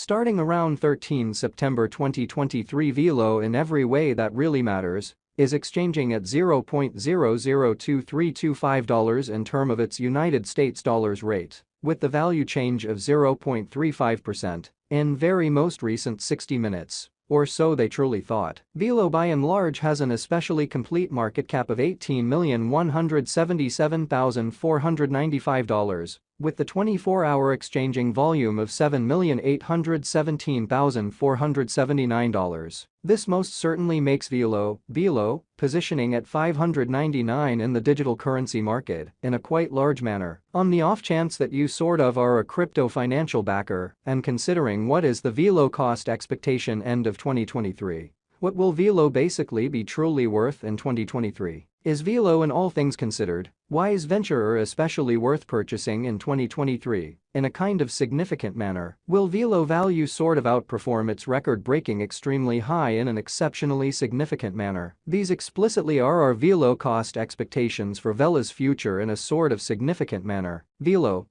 Starting around 13 September 2023, Velo, in every way that really matters, is exchanging at $0.002325 in term of its United States dollars rate, with the value change of 0.35% in very most recent 60 minutes. Or so they truly thought. Velo by and large has an especially complete market cap of $18,177,495, with the 24-hour exchanging volume of $7,817,479. This most certainly makes Velo positioning at 599 in the digital currency market in a quite large manner. On the off chance that you sort of are a crypto financial backer and considering what is the Velo cost expectation end of 2023. What will Velo basically be truly worth in 2023? Is Velo, in all things considered, wise venture especially worth purchasing in 2023? In a kind of significant manner, will Velo value sort of outperform its record-breaking extremely high in an exceptionally significant manner? These explicitly are our Velo cost expectations for Velo's future in a sort of significant manner. Velo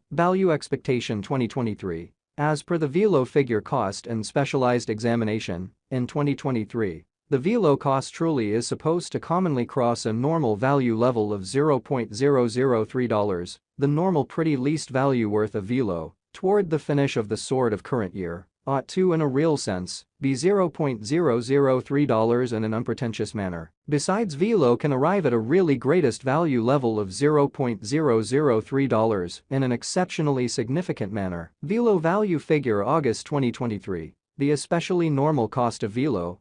value expectation 2023. As per the Velo figure cost and specialized examination, in 2023, the Velo cost truly is supposed to commonly cross a normal value level of $0.003, the normal pretty least value worth of Velo, toward the finish of the sort of current year, ought to in a real sense, be $0.003 in an unpretentious manner. Besides, Velo can arrive at a really greatest value level of $0.003 in an exceptionally significant manner. Velo value figure August 2023. The especially normal cost of Velo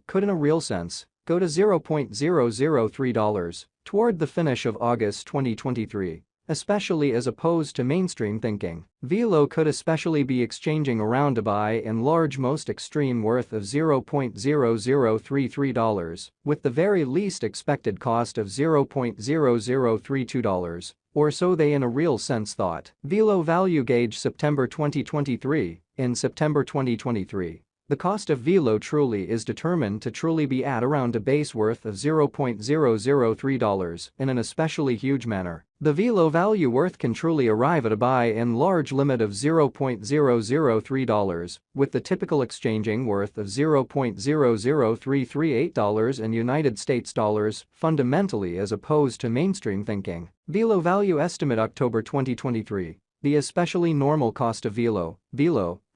could in a real sense go to $0.003 toward the finish of August 2023, especially as opposed to mainstream thinking. Velo could especially be exchanging around a by and large most extreme worth of $0.0033, with the very least expected cost of $0.0032, or so they in a real sense thought. Velo value gauge September 2023. In September 2023, the cost of Velo truly is determined to truly be at around a base worth of $0.003 in an especially huge manner. The Velo value worth can truly arrive at a by and large limit of $0.003, with the typical exchanging worth of $0.00338 in United States dollars, fundamentally as opposed to mainstream thinking. Velo value estimate October 2023. The especially normal cost of Velo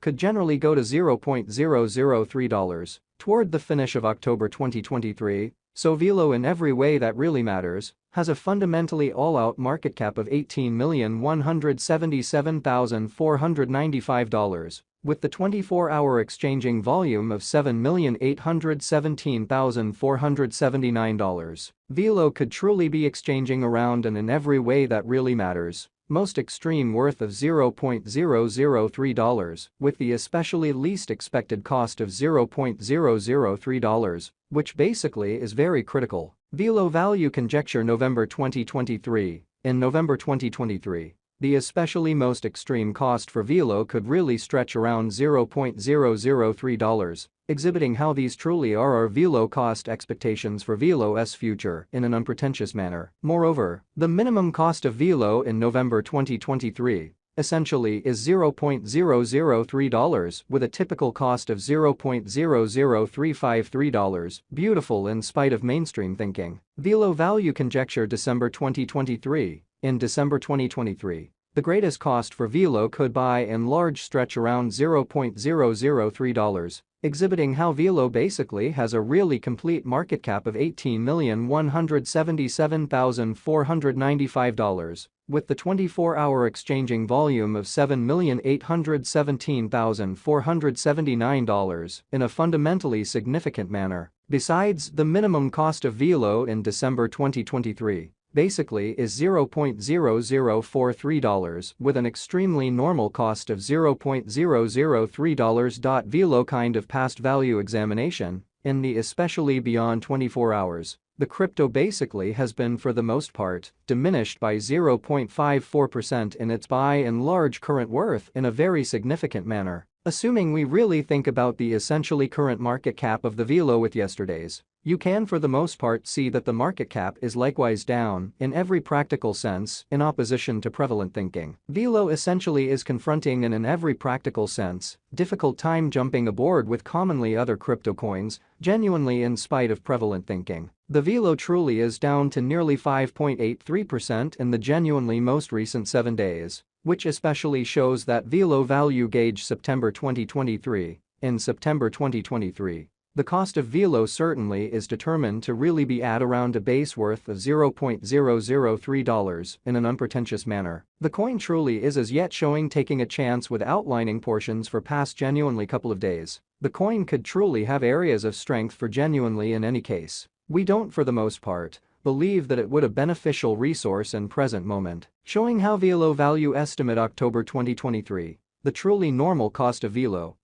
could generally go to $0.003 toward the finish of October 2023, so Velo in every way that really matters has a fundamentally all-out market cap of $18,177,495, with the 24-hour exchanging volume of $7,817,479. Velo could truly be exchanging around and in every way that really matters. Most extreme worth of $0.003, with the especially least expected cost of $0.003, which basically is very critical. Velo value conjecture November 2023. In November 2023, the especially most extreme cost for Velo could really stretch around $0.003, exhibiting how these truly are our Velo cost expectations for Velo's future in an unpretentious manner. Moreover, the minimum cost of Velo in November 2023 essentially is $0.003 with a typical cost of $0.00353, beautiful in spite of mainstream thinking. Velo value conjecture December 2023. In December 2023, the greatest cost for Velo could by and large stretch around $0.003, exhibiting how Velo basically has a really complete market cap of $18,177,495, with the 24-hour exchanging volume of $7,817,479 in a fundamentally significant manner. Besides, the minimum cost of Velo in December 2023 basically is $0.0043 with an extremely normal cost of $0.003. Velo kind of past value examination, in the especially beyond 24 hours, the crypto basically has been for the most part diminished by 0.54% in its by and large current worth in a very significant manner. Assuming we really think about the essentially current market cap of the Velo with yesterday's, you can for the most part see that the market cap is likewise down in every practical sense in opposition to prevalent thinking. Velo essentially is confronting in every practical sense difficult time jumping aboard with commonly other crypto coins, genuinely in spite of prevalent thinking. The Velo truly is down to nearly 5.83% in the genuinely most recent 7 days, which especially shows that Velo value gauge September 2023. In September 2023, the cost of Velo certainly is determined to really be at around a base worth of $0.003 in an unpretentious manner. The coin truly is as yet showing taking a chance with outlining portions for past genuinely couple of days. The coin could truly have areas of strength for genuinely in any case. We don't for the most part believe that it would a beneficial resource in present moment. Showing how Velo value estimate October 2023, the truly normal cost of Velo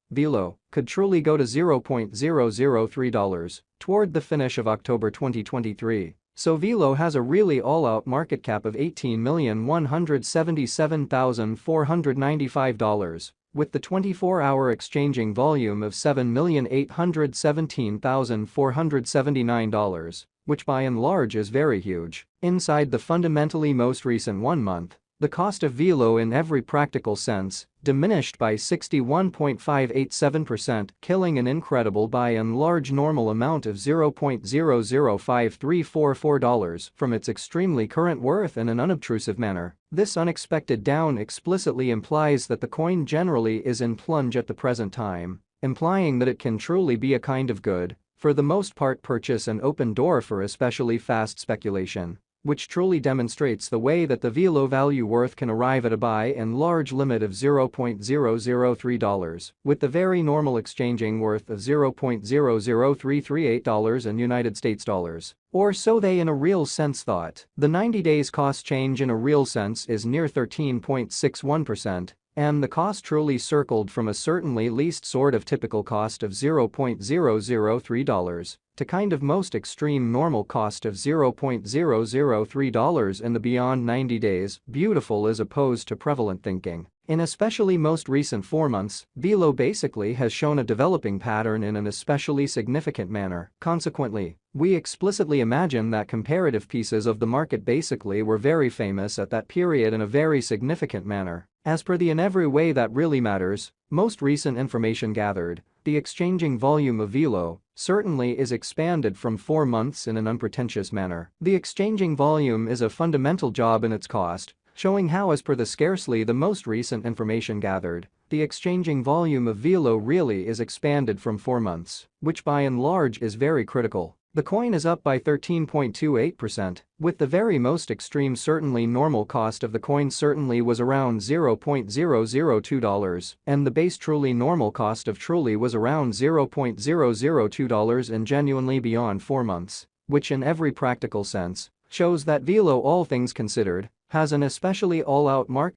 could truly go to $0.003 toward the finish of October 2023. So Velo has a really all-out market cap of $18,177,495, with the 24-hour exchanging volume of $7,817,479, which by and large is very huge. Inside the fundamentally most recent 1 month, the cost of Velo in every practical sense diminished by 61.587%, killing an incredible by and large normal amount of $0.005344 from its extremely current worth in an unobtrusive manner. This unexpected down explicitly implies that the coin generally is in plunge at the present time, implying that it can truly be a kind of good, for the most part purchase and open door for especially fast speculation, which truly demonstrates the way that the Velo value worth can arrive at a by and large limit of $0.003, with the very normal exchanging worth of $0.00338 in United States dollars. Or so they in a real sense thought. The 90 days cost change in a real sense is near 13.61%. And the cost truly circled from a certainly least sort of typical cost of $0.003 to kind of most extreme normal cost of $0.003 in the beyond 90 days, beautiful as opposed to prevalent thinking. In especially most recent 4 months, Velo basically has shown a developing pattern in an especially significant manner. Consequently, we explicitly imagine that comparative pieces of the market basically were very famous at that period in a very significant manner. As per the in every way that really matters, most recent information gathered, the exchanging volume of Velo certainly is expanded from 4 months in an unpretentious manner. The exchanging volume is a fundamental job in its cost, showing how as per the scarcely the most recent information gathered, the exchanging volume of Velo really is expanded from 4 months, which by and large is very critical. The coin is up by 13.28%, with the very most extreme certainly normal cost of the coin certainly was around $0.002, and the base truly normal cost of truly was around $0.002 and genuinely beyond 4 months, which in every practical sense shows that Velo all things considered has an especially all-out market